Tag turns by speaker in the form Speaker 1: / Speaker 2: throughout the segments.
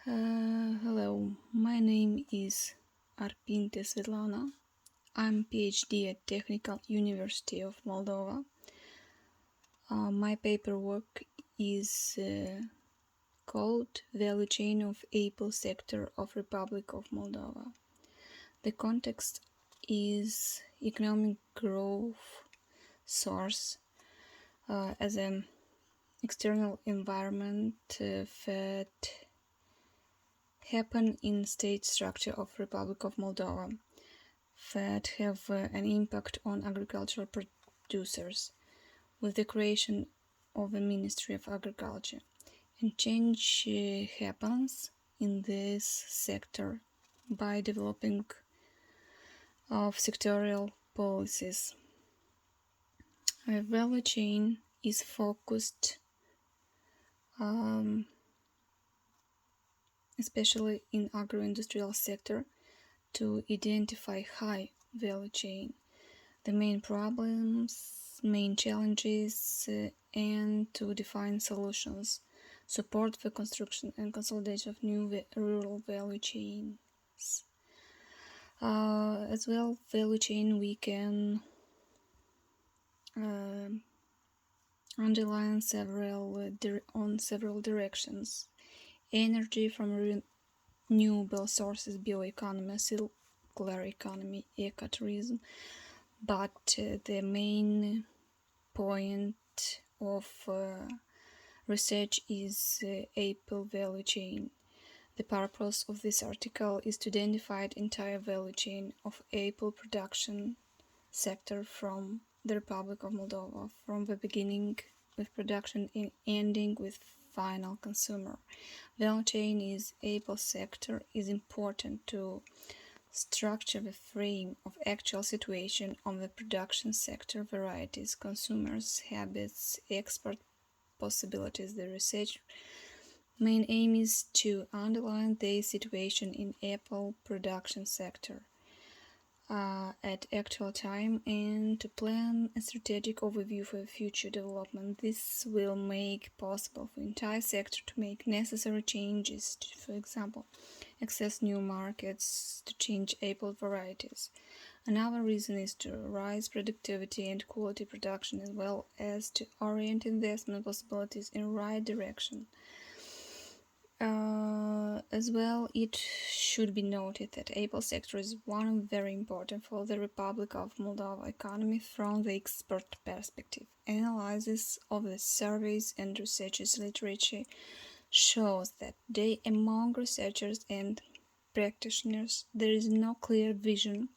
Speaker 1: Hello, my name is Arpinte Svetlana. I'm PhD at Technical University of Moldova. My paperwork is called Value Chain of Apple Sector of Republic of Moldova. The context is economic growth source as an external environment that happen in state structure of Republic of Moldova that have an impact on agricultural producers with the creation of a Ministry of Agriculture. And change happens in this sector by developing of sectorial policies. A value chain is focused especially in agro-industrial sector to identify high value chain, the main problems, main challenges, and to define solutions, support the construction and consolidation of new rural value chains. As well, value chain we can underline on several directions: energy from renewable sources, bioeconomy, circular economy, ecotourism. But the main point of research is Apple value chain. The purpose of this article is to identify the entire value chain of Apple production sector from the Republic of Moldova, from the beginning with production and ending with final consumer. Value chain is Apple sector is important to structure the frame of actual situation on the production sector, varieties, consumers, habits, export possibilities. The research main aim is to underline the situation in Apple production sector at actual time and to plan a strategic overview for future development. This will make possible for entire sector to make necessary changes to, for example, access new markets, to change Apple varieties. Another reason is to raise productivity and quality production, as well as to orient investment possibilities in right direction. As well, it should be noted that Apple sector is one very important for the Republic of Moldova economy from the expert perspective. Analysis of the surveys and researchers literature shows that among researchers and practitioners there is no clear vision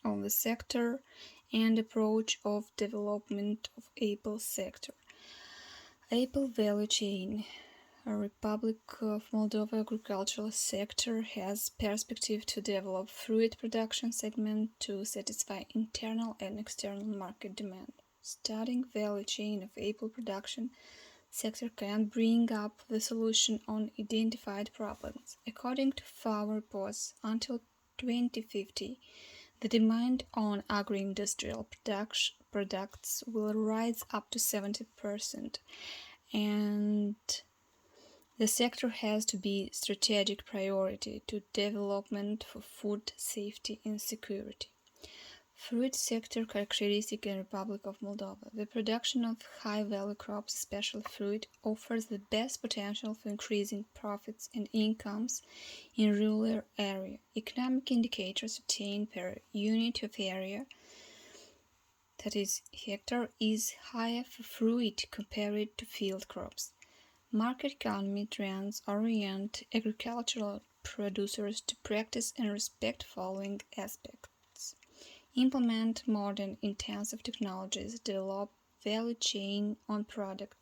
Speaker 1: of the sector and approach of development of Apple sector. Apple value chain. Republic of Moldova agricultural sector has perspective to develop fruit production segment to satisfy internal and external market demand. Studying value chain of apple production sector can bring up the solution on identified problems. According to FAO reports, until 2050, the demand on agro-industrial products will rise up to 70%, and the sector has to be strategic priority to development for food safety and security. Fruit sector characteristic in Republic of Moldova. The production of high-value crops, especially fruit, offers the best potential for increasing profits and incomes in rural area. Economic indicators obtained per unit of area, that is hectare, is higher for fruit compared to field crops. Market economy trends orient agricultural producers to practice and respect following aspects: implement modern intensive technologies, develop value chain on product,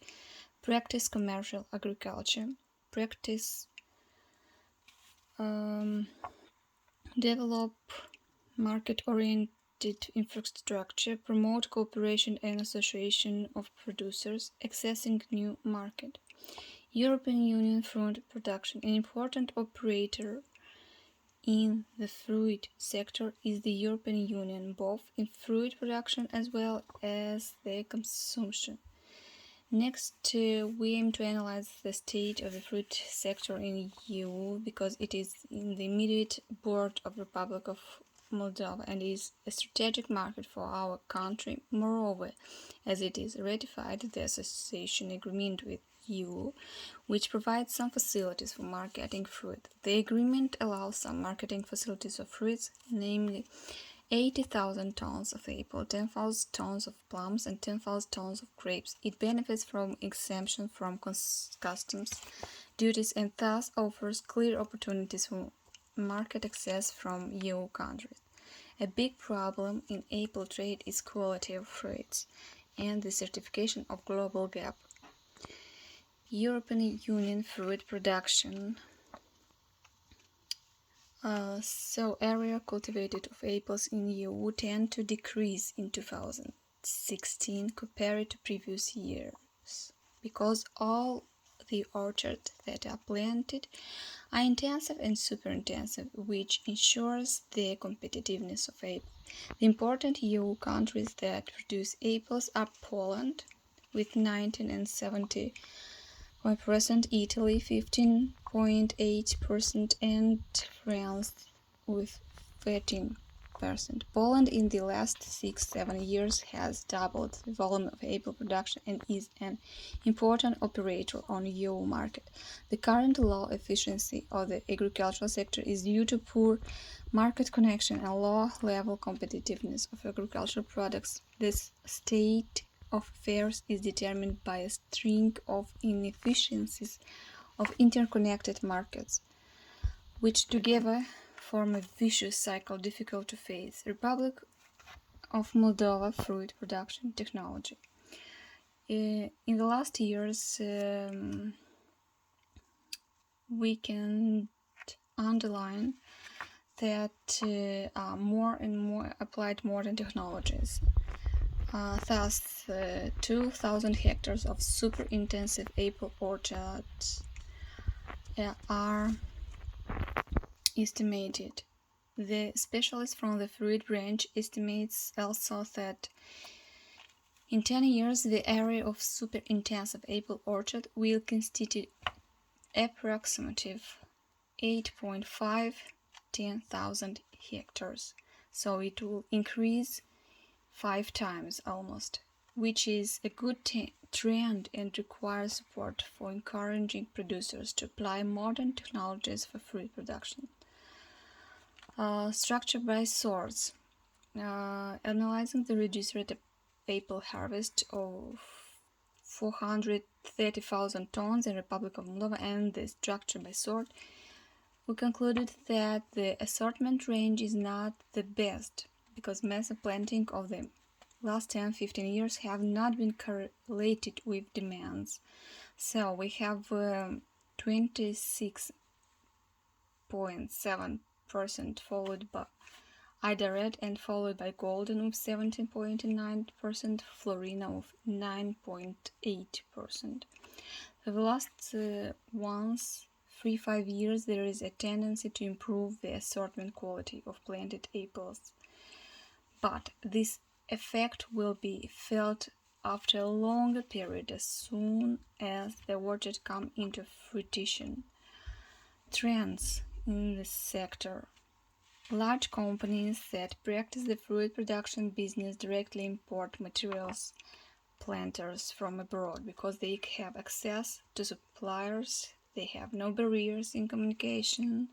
Speaker 1: practice commercial agriculture, practice develop market-oriented infrastructure, promote cooperation and association of producers, accessing new market. European Union fruit production. An important operator in the fruit sector is the European Union, both in fruit production as well as the consumption. Next, we aim to analyze the state of the fruit sector in EU because it is in the immediate border of the Republic of Moldova and is a strategic market for our country. Moreover, as it is ratified the association agreement with EU, which provides some facilities for marketing fruit. The agreement allows some marketing facilities of fruits, namely 80,000 tons of apple, 10,000 tons of plums, and 10,000 tons of grapes. It benefits from exemption from customs duties and thus offers clear opportunities for market access from EU countries. A big problem in apple trade is quality of fruits and the certification of global gap. European Union fruit production. Area cultivated of apples in EU tend to decrease in 2016 compared to previous years because all the orchards that are planted are intensive and super intensive, which ensures the competitiveness of apples. The important EU countries that produce apples are Poland with 19 and 70%, Italy 15.8%, and France with 13%. Poland in the last 6-7 years has doubled the volume of apple production and is an important operator on EU market. The current low efficiency of the agricultural sector is due to poor market connection and low level competitiveness of agricultural products. This state of affairs is determined by a string of inefficiencies of interconnected markets, which together form a vicious cycle difficult to face. Republic of Moldova fruit production technology. In the last years, we can underline that more and more applied modern technologies. Thus, 2,000 hectares of super intensive apple orchards are estimated. The specialist from the fruit branch estimates also that in 10 years the area of super intensive apple orchard will constitute approximately 8.5–10,000 hectares, so it will increase 5 times almost, which is a good trend and requires support for encouraging producers to apply modern technologies for fruit production. Structure by source. Analyzing the reduced rate of apple harvest of 430,000 tons in Republic of Moldova and the structure by sort, we concluded that the assortment range is not the best because massive planting of the last 10-15 years have not been correlated with demands. So we have 26.7% followed by Ida Red and followed by Golden with 17.9%, Florina with 9.8%. For the last 3-5 years there is a tendency to improve the assortment quality of planted apples, but this effect will be felt after a longer period as soon as the orchards come into fruition. Trends in the sector. Large companies that practice the fruit production business directly import materials planters from abroad because they have access to suppliers, they have no barriers in communication,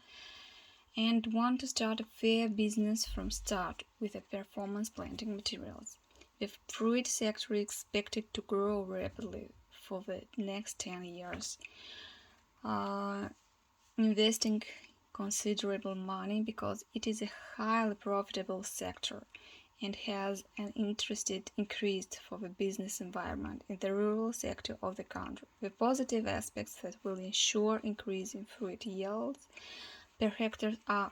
Speaker 1: and want to start a fair business from start with a performance planting materials. The fruit sector is expected to grow rapidly for the next 10 years, investing considerable money because it is a highly profitable sector and has an interest increased for the business environment in the rural sector of the country. The positive aspects that will ensure increase in fruit yields per hectare are: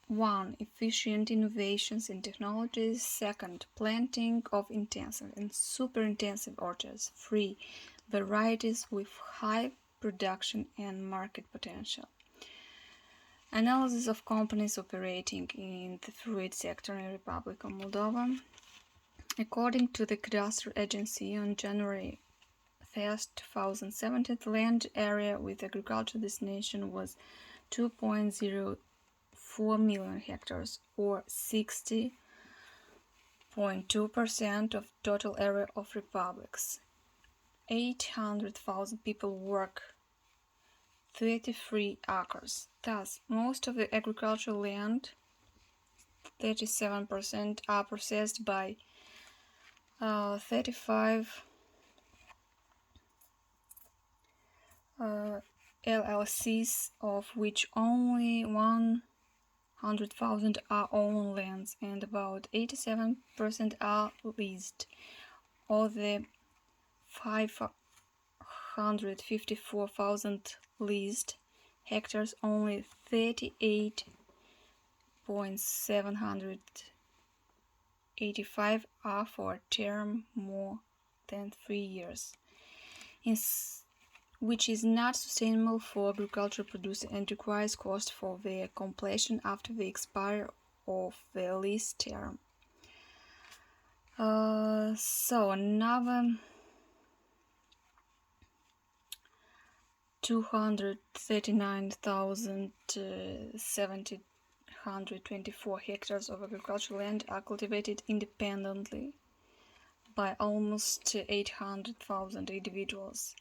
Speaker 1: 1. Efficient innovations in technologies. 2. Planting of intensive and super intensive orchards. 3. Varieties with high production and market potential. Analysis of companies operating in the fruit sector in the Republic of Moldova. According to the Cadastral Agency on January first 2017 land area with agricultural destination was 2.04 million hectares, or 60.2% of total area of republics. 800,000 people work 33 acres. Thus, most of the agricultural land, 37%, are possessed by 35 LLCs, of which only 100,000 are own lands and about 87% are leased. Of the 554,000 leased hectares, only 38,785 are for a term more than 3 years, which is not sustainable for agricultural produce and requires cost for their completion after the expiry of the lease term. So another 239,724 hectares of agricultural land are cultivated independently by almost 800,000 individuals.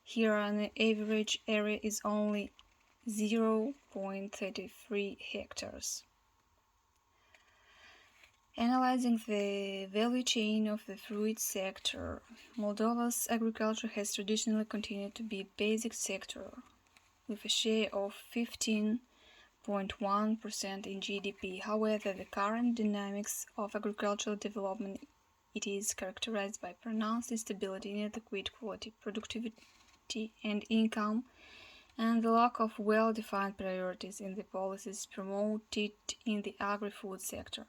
Speaker 1: Here, an average area is only 0.33 hectares. Analyzing the value chain of the fruit sector, Moldova's agriculture has traditionally continued to be a basic sector, with a share of 15.1% in GDP. However, the current dynamics of agricultural development, it is characterized by pronounced instability, inadequate quality, productivity and income, and the lack of well-defined priorities in the policies promoted in the agri-food sector.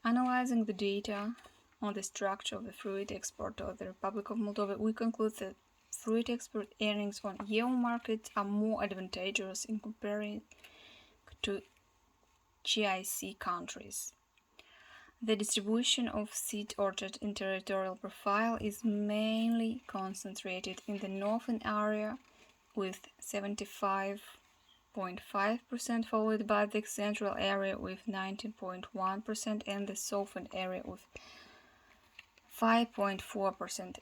Speaker 1: Analyzing the data on the structure of the fruit export of the Republic of Moldova, we conclude that fruit export earnings on EU markets are more advantageous in comparing to GIC countries. The distribution of seed orchard in territorial profile is mainly concentrated in the northern area with 75.5%, followed by the central area with 19.1% and the southern area with 5.4%.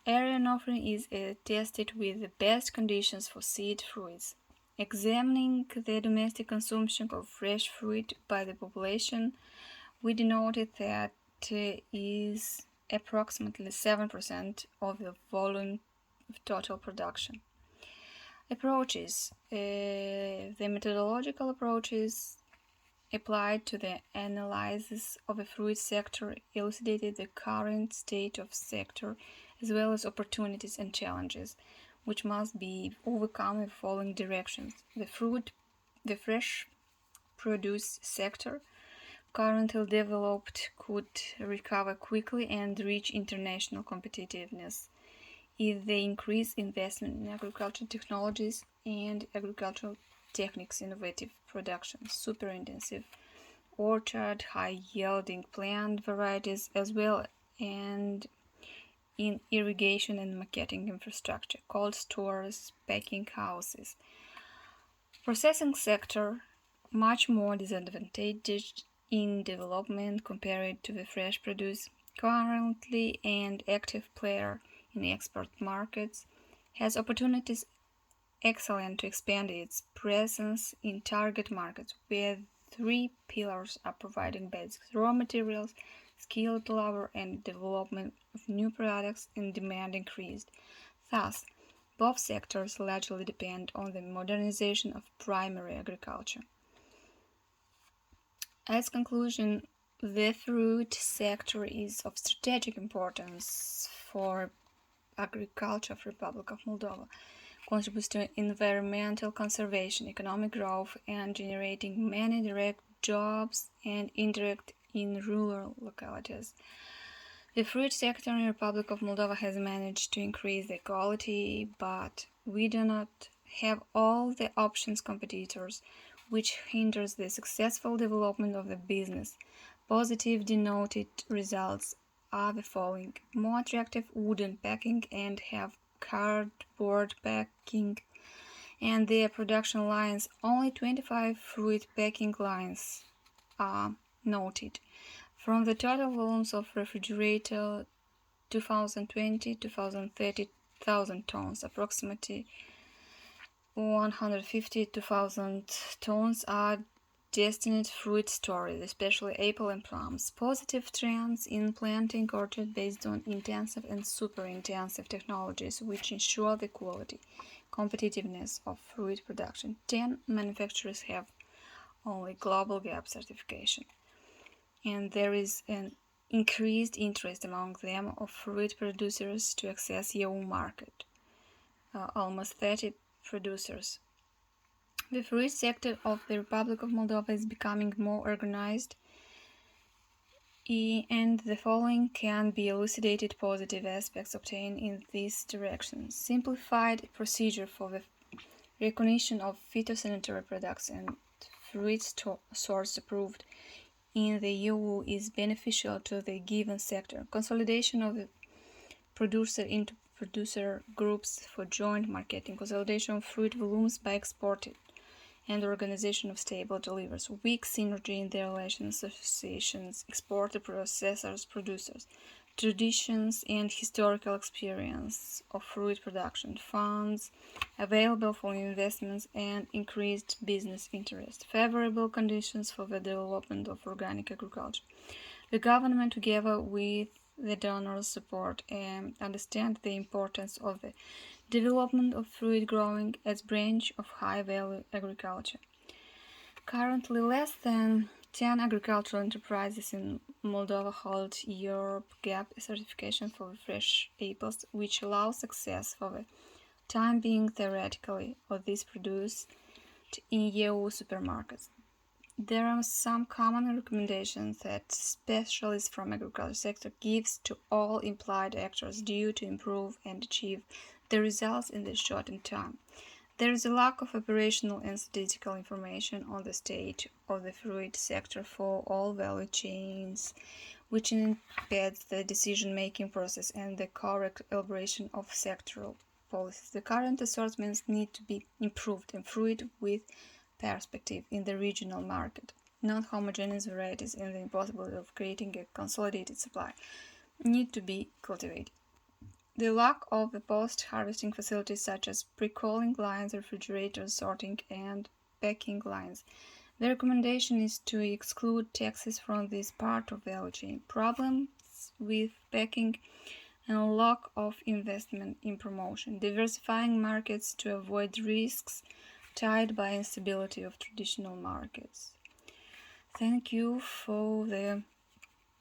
Speaker 1: Area northern is tested with the best conditions for seed fruits. Examining the domestic consumption of fresh fruit by the population, we denoted that is approximately 7% of the volume of total production. Approaches. The methodological approaches applied to the analysis of the fruit sector elucidated the current state of sector as well as opportunities and challenges, which must be overcome in the following directions. The fresh produce sector, currently developed, could recover quickly and reach international competitiveness if they increase investment in agricultural technologies and agricultural techniques, innovative production, super-intensive orchard, high-yielding plant varieties, as well and in irrigation and marketing infrastructure, cold stores, packing houses. Processing sector, much more disadvantaged in development compared to the fresh produce, currently an active player in export markets, has opportunities excellent to expand its presence in target markets, where three pillars are providing basic raw materials, skilled labor, and development of new products, and demand increased. Thus, both sectors largely depend on the modernization of primary agriculture. As conclusion, the fruit sector is of strategic importance for agriculture of Republic of Moldova, contributes to environmental conservation, economic growth, and generating many direct jobs and indirect in rural localities. The fruit sector in the Republic of Moldova has managed to increase the quality, but we do not have all the options competitors, which hinders the successful development of the business. Positive denoted results are the following: more attractive wooden packing and have cardboard packing, and their production lines. Only 25 fruit packing lines are noted. From the total volumes of refrigerator 2020-2030,000 tons, approximately 150,000 tons are destined fruit storage, especially apple and plums. Positive trends in planting orchards based on intensive and super intensive technologies which ensure the quality, competitiveness of fruit production. 10 manufacturers have only Global Gap certification, and there is an increased interest among them of fruit producers to access EU market. Almost 30 producers. The fruit sector of the Republic of Moldova is becoming more organized, and the following can be elucidated positive aspects obtained in this direction. Simplified procedure for the recognition of phytosanitary products and fruit source approved in the EU is beneficial to the given sector. Consolidation of the producer into producer groups for joint marketing, consolidation of fruit volumes by exporting, and organization of stable deliveries. Weak synergy in the relations, associations, exporter, processors, producers, traditions and historical experience of fruit production, funds available for investments and increased business interest, favorable conditions for the development of organic agriculture. The government, together with the donors, support and understand the importance of the development of fruit growing as branch of high-value agriculture. Currently, less than 10 agricultural enterprises in Moldova hold Europe GAP certification for fresh apples, which allows access for the time being theoretically of these produced in EU supermarkets. There are some common recommendations that specialists from agriculture sector gives to all implied actors due to improve and achieve the results in the shortened time. There is a lack of operational and statistical information on the state of the fruit sector for all value chains, which impedes the decision-making process and the correct elaboration of sectoral policies. The current assortments need to be improved and fruit with perspective in the regional market. Non-homogeneous varieties and the impossibility of creating a consolidated supply need to be cultivated. The lack of the post-harvesting facilities such as pre-culling lines, refrigerators, sorting and packing lines. The recommendation is to exclude taxes from this part of the value chain. Problems with packing and lack of investment in promotion. Diversifying markets to avoid risks tied by instability of traditional markets. Thank you for the